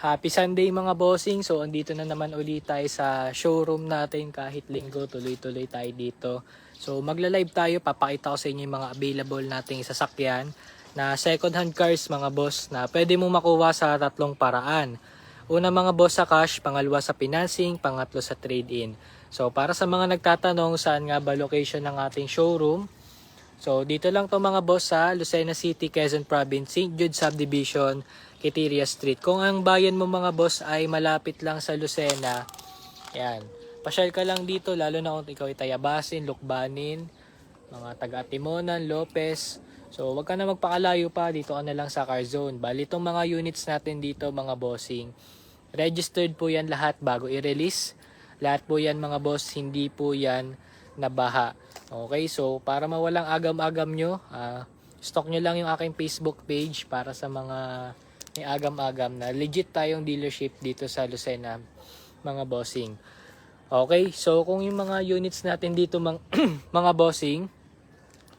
Happy Sunday mga bossing. So andito na naman ulit tayo sa showroom natin kahit linggo. Tuloy-tuloy tayo dito. So magla-live tayo. Papakita ko sa inyo yung mga available nating sasakyan na second hand cars mga boss na pwede mo makuha sa tatlong paraan. Una mga boss sa cash, pangalawa sa financing, pangatlo sa trade-in. So para sa mga nagtatanong saan nga ba location ng ating showroom, so dito lang to mga boss sa Lucena City, Quezon Province, St. Jude Subdivision, Quiteria Street. Kung ang bayan mo mga boss ay malapit lang sa Lucena, yan, pasyal ka lang dito lalo na kung ikaw ay Tayabasin, Lukbanin, mga taga-Atimonan, Lopez. So wag ka na magpakalayo pa, dito ka na lang sa Car Zone. Bali itong mga units natin dito mga bossing, registered po yan lahat bago i-release. Lahat po yan mga boss, hindi po yan nabaha. Okay, so para mawalang agam-agam nyo, stock nyo lang yung aking Facebook page para sa mga may agam-agam na legit tayong dealership dito sa Lucena mga bossing. Okay, so kung yung mga units natin dito mga bossing,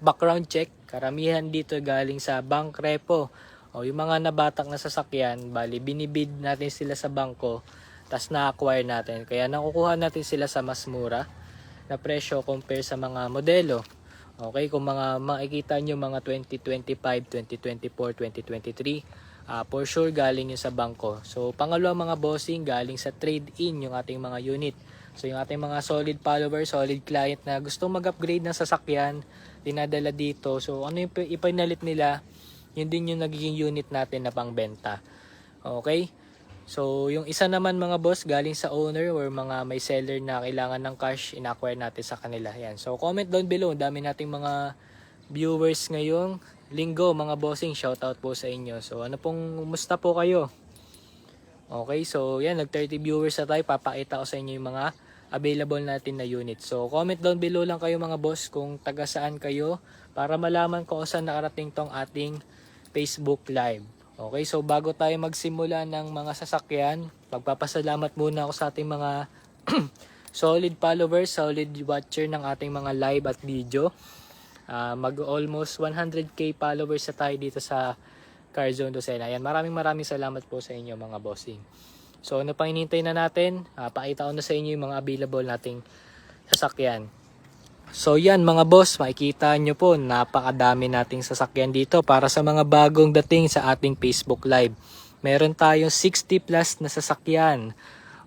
background check, karamihan dito galing sa bank repo o yung mga nabatak na sasakyan, bali binibid natin sila sa bangko tas na-acquire natin, kaya nakukuha natin sila sa mas mura na presyo compare sa mga modelo. Okay, kung makikita nyo mga 2025, 2024, 2023, for sure galing yun sa bangko. So pangalawa mga bossing, galing sa trade-in yung ating mga unit. So yung ating mga solid follower, solid client na gustong mag-upgrade ng sasakyan, dinadala dito. So ano yung ipinalit nila, yun din yung nagiging unit natin na pangbenta. Okay, so yung isa naman mga boss, galing sa owner or mga may seller na kailangan ng cash, in-acquire natin sa kanila. Yan. So comment down below, dami nating mga viewers ngayong linggo mga bossing, shoutout po sa inyo. So ano pong, musta po kayo? Okay, so yan, nag 30 viewers na tayo, papakita ko sa inyo yung mga available natin na unit. So comment down below lang kayo mga boss kung taga saan kayo para malaman ko saan nakarating tong ating Facebook Live. Okay, so bago tayo magsimula ng mga sasakyan, magpapasalamat muna ako sa ating mga solid followers, solid watcher ng ating mga live at video. Mag almost 100k followers na tayo dito sa Car Zone Lucena. Ayan, maraming salamat po sa inyo mga bossing. So ano pang hinihintay na natin? Pakita ko na sa inyo yung mga available nating sasakyan. So yan mga boss, makikita nyo po napakadami nating sasakyan dito para sa mga bagong dating sa ating Facebook Live. Meron tayong 60 plus na sasakyan.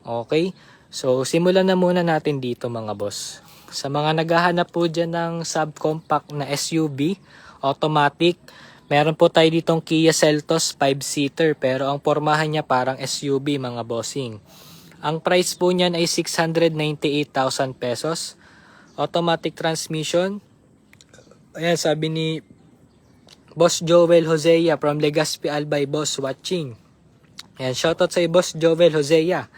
Okay, so simulan na muna natin dito mga boss. Sa mga naghahanap po dyan ng subcompact na SUV, automatic, meron po tayo ditong Kia Seltos 5-seater pero ang pormahan niya parang SUV mga bossing. Ang price po niyan ay 698,000 pesos. Automatic transmission. Ayan, sabi ni Boss Joel Hosea from Legazpi Albay, boss watching. Ayan, shoutout sa Boss Joel Hosea.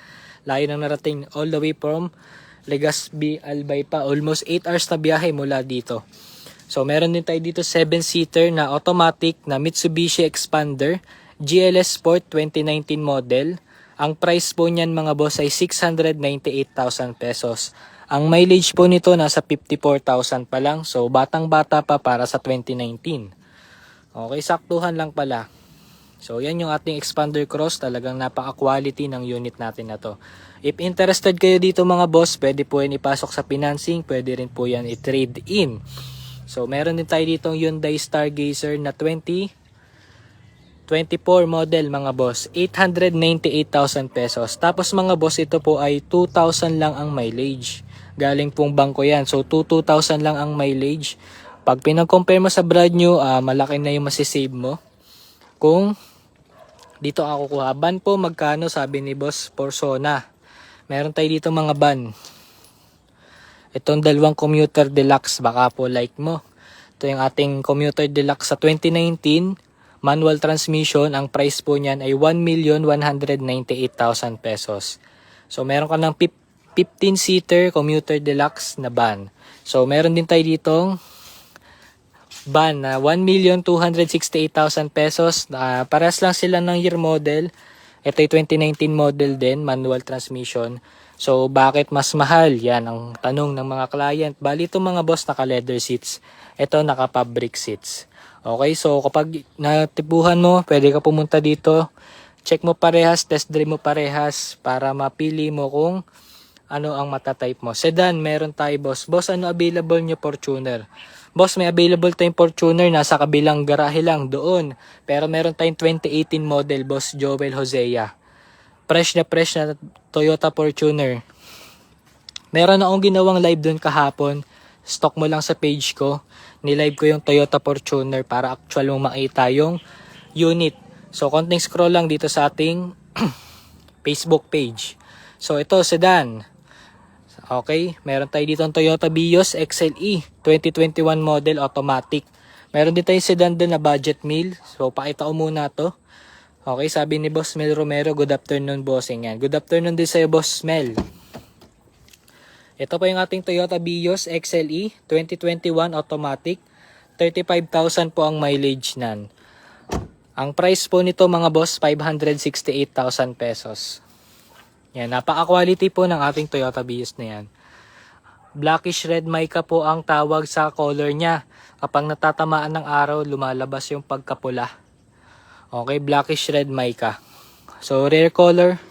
Layo nang narating all the way from Legazpi Albay pa. Almost 8 hours na biyahe mula dito. So meron din tayo dito 7-seater na automatic na Mitsubishi Expander GLS Sport 2019 model. Ang price po niyan mga boss ay 698,000 pesos. Ang mileage po nito nasa 54,000 pa lang. So batang-bata pa para sa 2019. Okay, saktuhan lang pala. So yan yung ating Expander Cross, talagang napaka-quality ng unit natin na to. If interested kayo dito mga boss, pwede po yan ipasok sa financing, pwede rin po yan i-trade in. So meron din tayo ditong Hyundai Stargazer na 2024 model mga boss, 898,000 pesos. Tapos mga boss, ito po ay 2,000 lang ang mileage. Galing pong bangko yan. So 2,000 lang ang mileage. Pag pinag-compare mo sa brand new, malaki na yung masisave mo. Kung dito ako kuha. Ban po magkano, sabi ni Boss Persona. Meron tayo dito mga ban. Itong dalawang commuter deluxe, baka po like mo. Ito yung ating commuter deluxe sa 2019. Manual transmission, ang price po niyan ay 1,198,000 pesos. So meron ka ng 15-seater commuter deluxe na van. So meron din tayo ditong van na 1,268,000 pesos. Parehas lang sila ng year model. Ito ay 2019 model din, manual transmission. So bakit mas mahal? Yan ang tanong ng mga client. Bali itong mga boss naka leather seats. Ito naka fabric seats. Okay, so kapag natipuhan mo, pwede ka pumunta dito check mo parehas, test drive mo parehas para mapili mo kung ano ang matatype mo. Sedan, meron tayo boss. Boss, ano available nyo Fortuner? Boss, may available tayong Fortuner, nasa kabilang garahe lang doon. Pero meron tayong 2018 model, Boss Joel Hosea. Fresh na Toyota Fortuner. Meron akong ginawang live doon kahapon. Stock mo lang sa page ko. Nilive ko yung Toyota Fortuner para actual mo makita yung unit. So, konting scroll lang dito sa ating Facebook page. So, ito, sedan. Okay, meron tayo dito ang Toyota Vios XLE 2021 model automatic. Meron din tayong sedan doon na budget meal. So, pakita ko muna to. Okay, sabi ni Boss Mel Romero, good afternoon bossing yan. Good afternoon din sa'yo Boss Mel. Ito po yung ating Toyota Vios XLE 2021 automatic. 35,000 po ang mileage nan. Ang price po nito mga boss, 568,000 pesos. Yan, napaka-quality po ng ating Toyota Vios na yan. Blackish red mica po ang tawag sa color niya. Kapag natatamaan ng araw, lumalabas yung pagkapula. Okay, blackish red mica. So, rare color.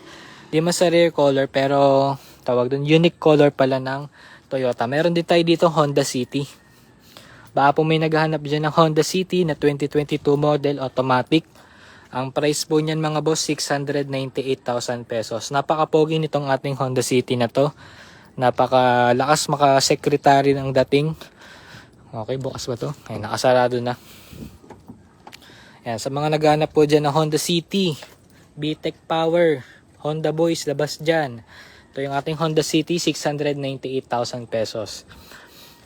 Di man sa rare color, pero tawag dun, unique color pala ng Toyota. Meron din tayo dito Honda City. Baka po may naghahanap dyan ng Honda City na 2022 model automatic. Ang price po niyan mga boss, 698,000 pesos. Napaka-pogi nitong ating Honda City na to. Napakalakas maka-secretary ng dating. Okay, bukas ba to? Ay, nakasarado na. Yan, sa mga naghahanap po dyan ng Honda City, VTEC Power, Honda Boys, labas dyan. Ito yung ating Honda City, 698,000 pesos.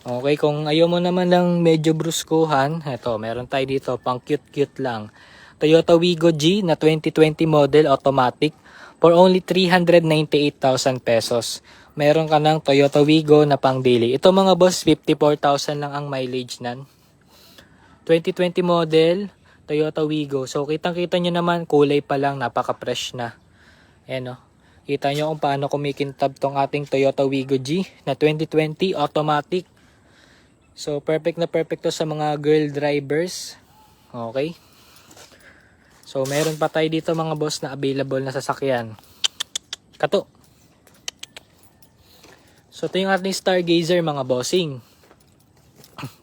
Okay, kung ayaw mo naman lang medyo bruskuhan, ito, meron tayo dito, pang cute-cute lang. Toyota Wigo G na 2020 model automatic for only 398,000 pesos. Meron ka ng Toyota Wigo na pang daily. Ito mga boss, 54,000 lang ang mileage nan. 2020 model, Toyota Wigo. So, kitang-kita nyo naman, kulay pa lang, napaka-fresh na. Ayan o. Kita nyo kung paano kumikintab tong ating Toyota Wigo G na 2020 automatic. So, perfect na perfect to sa mga girl drivers. Okay. So, meron pa tayo dito mga boss na available na sasakyan. Kato. So, ito yung ating Stargazer mga bossing.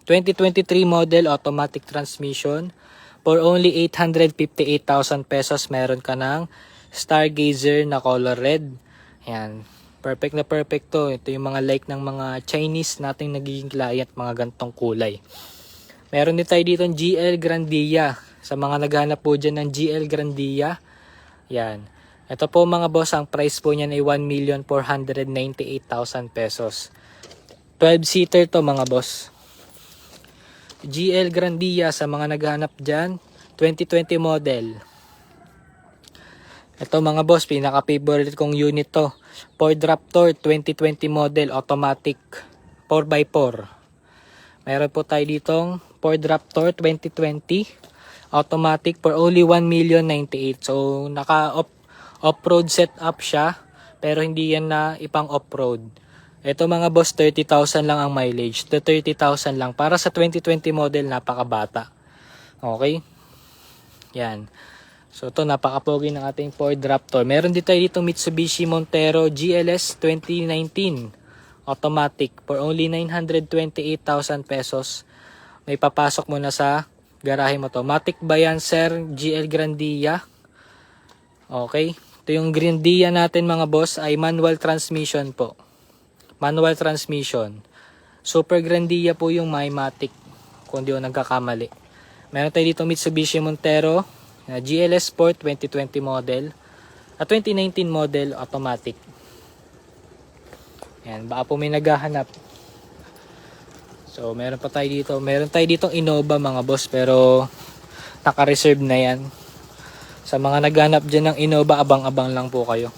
2023 model automatic transmission. For only 858,000 pesos, meron ka ng Stargazer na color red. Ayan. Perfect na perfect to. Ito yung mga like ng mga Chinese nating nagiging client, mga gantong kulay. Meron din tayo dito ng GL Grandia. Sa mga naghanap po dyan ng GL Grandia. Yan. Ito po mga boss, ang price po niyan ay 1,498,000 pesos. 12-seater to mga boss. GL Grandia sa mga naghanap dyan. 2020 model. Ito mga boss, pinaka-favorite kong unit to. Ford Raptor 2020 model automatic 4x4. Meron po tayo ditong Ford Raptor 2020 automatic for only 1,098,000. So, naka-off-road setup siya, pero hindi yan na ipang off-road. Ito mga boss, 30,000 lang ang mileage. The 30,000 lang. Para sa 2020 model, napakabata. Okay? Yan. So, ito, napaka-pogi ng ating Ford Raptor. Meron din tayo dito Mitsubishi Montero GLS 2019 automatic for only 928,000 pesos. May papasok mo na sa garahe mo to. Matic ba yan, sir? GL Grandia. Okay. Ito yung Grandia natin mga boss ay manual transmission po. Manual transmission. Super Grandia po yung Matic. Kung di ko nagkakamali. Meron tayo dito Mitsubishi Montero GLS Sport 2020 model. 2019 model automatic. Yan. Baka po may naghahanap. So, meron pa tayo dito. Meron tayo ditong Innova mga boss, pero naka-reserve na yan. Sa mga naghanap dyan ng Innova, abang-abang lang po kayo.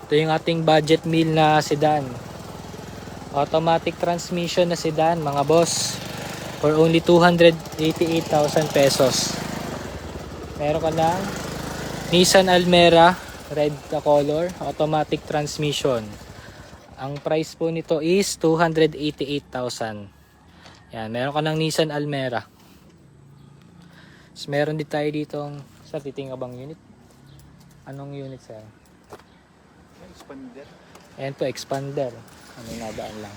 Ito yung ating budget meal na sedan. Automatic transmission na sedan mga boss. For only 288,000 pesos. Meron ka ng Nissan Almera, red na color, automatic transmission. Ang price po nito is 288,000. Yan, meron ka ng Nissan Almera. So, meron din tayo ditong sa titingabang unit. Anong unit sir? Expander. Ayan po, expander. Ano nadaan lang.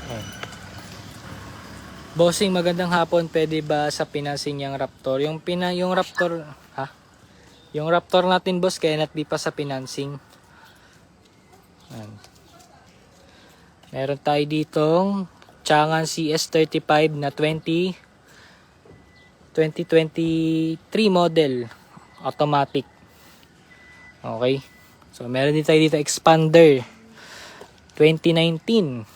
Ayan. Bossing, magandang hapon. Pwede ba sa financing yung Raptor? Yung Raptor, ha? Yung Raptor natin, boss, kaya di pa sa financing. Ayan. Meron tayo ditong Changan CS35 na 2023 model. Automatic. Okay. So, meron din tayo dito expander 2019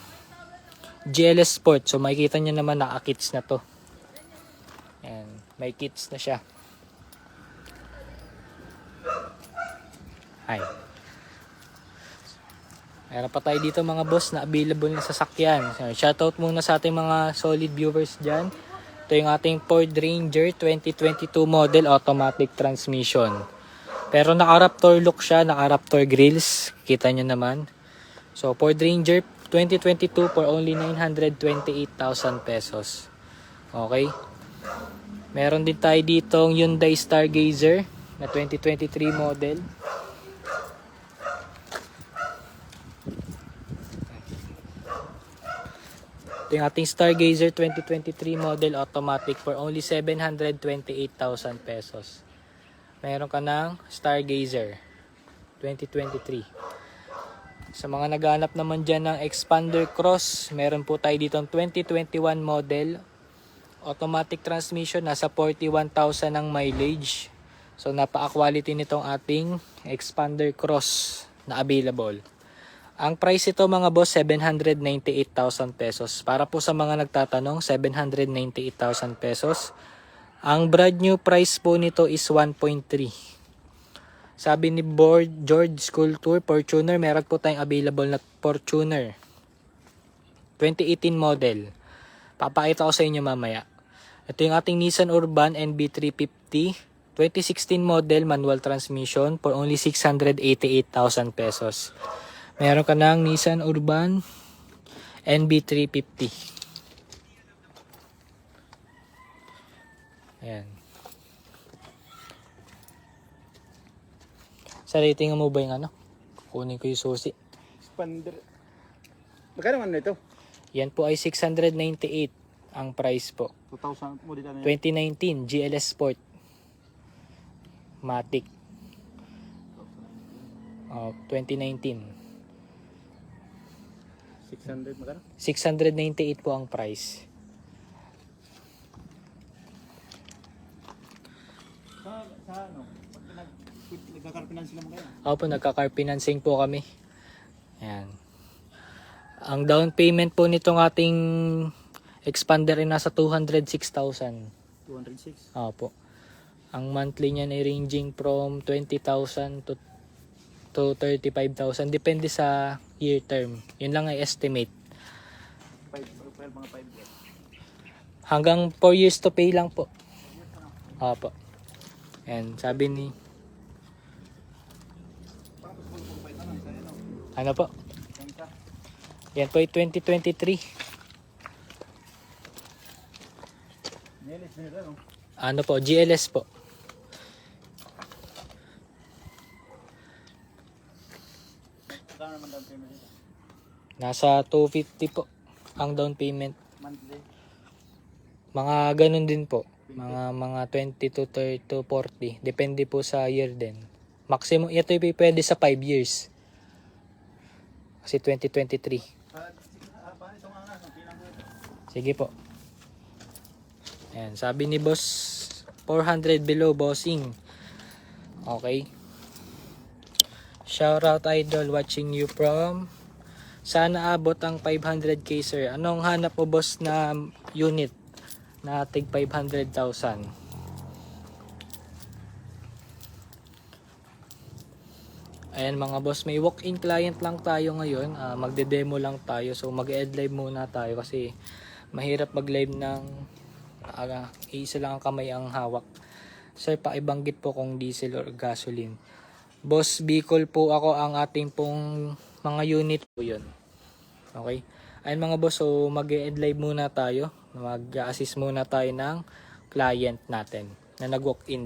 GLS Sport. So, makikita nyo naman naka-kits na to. Ayan. May kits na siya. Hi. Meron pa tayo dito mga boss na available na sasakyan. So, shoutout muna sa ating mga solid viewers dyan. Ito yung ating Ford Ranger 2022 model automatic transmission. Pero naka-Raptor look siya, naka-Raptor grills. Kita nyo naman. So Ford Ranger 2022 for only 928,000 pesos. Okay. Meron din tayo ditong Hyundai Stargazer na 2023 model. Ito yung ating Stargazer 2023 model automatic for only 728,000 pesos. Meron ka ng Stargazer 2023. Sa mga naghahanap naman dyan ng Expander Cross, meron po tayo dito 2021 model automatic transmission, nasa 41,000 ang mileage. So napaka-quality nitong ating Expander Cross na available. Ang price ito mga boss, 798,000 pesos. Para po sa mga nagtatanong, 798,000 pesos. Ang brand new price po nito is 1.3. Sabi ni George School Tour, Fortuner, meron po tayong available na Fortuner 2018 model. Papakita ko sa inyo mamaya. Ito yung ating Nissan Urban NB350 2016 model manual transmission for only 688,000 pesos. Meron ka ng Nissan Urban NB350. Ayan. Sa rating mo ba yung ano? Kunin ko yung susi. Expander. Magkano man ito? Yan po ay 698 ang price po. 2,000 mo dito na 2019 GLS Sport Matic. 2019. 600 magkano? 698 po ang price. Sa ano? Pag nagkakarpinan sila mo kayo? Ako po, nagka-car financing po kami. Ayan. Ang down payment po nitong ating Expander ay nasa 206,000. 206? Opo. Ang monthly niyan ay ranging from 20,000 to 35,000. Depende sa year term. Yun lang ay estimate. Mga 5 years. Hanggang 4 years to pay lang po. Opo. Ayan, sabi ni... Ano po? Yan po ay 2023. Ano po? GLS po. Nasa 250 po ang down payment. Monthly? Mga ganun din po. Mga 20 to 30 to 40. Depende po sa year din. Maximum, ito yung pwede sa 5 years. Kasi 2023. Sige po. Ayan, sabi ni boss, 400 below bossing. Okay. Shout out idol, watching you from... Sana abot ang 500k sir. Anong hanap mo boss na unit na tig 500,000? Ayan mga boss, may walk-in client lang tayo ngayon. Magde-demo lang tayo. So mag-ed live muna tayo kasi mahirap mag-live ng isa lang ang kamay ang hawak. Sir, pakibanggit po kung diesel or gasoline. Boss Bicol po ako, ang ating pong mga unit po yun. Okay? Ayun mga boss, so mag-end live muna tayo. Mag-assist muna tayo ng client natin na nag-walk in.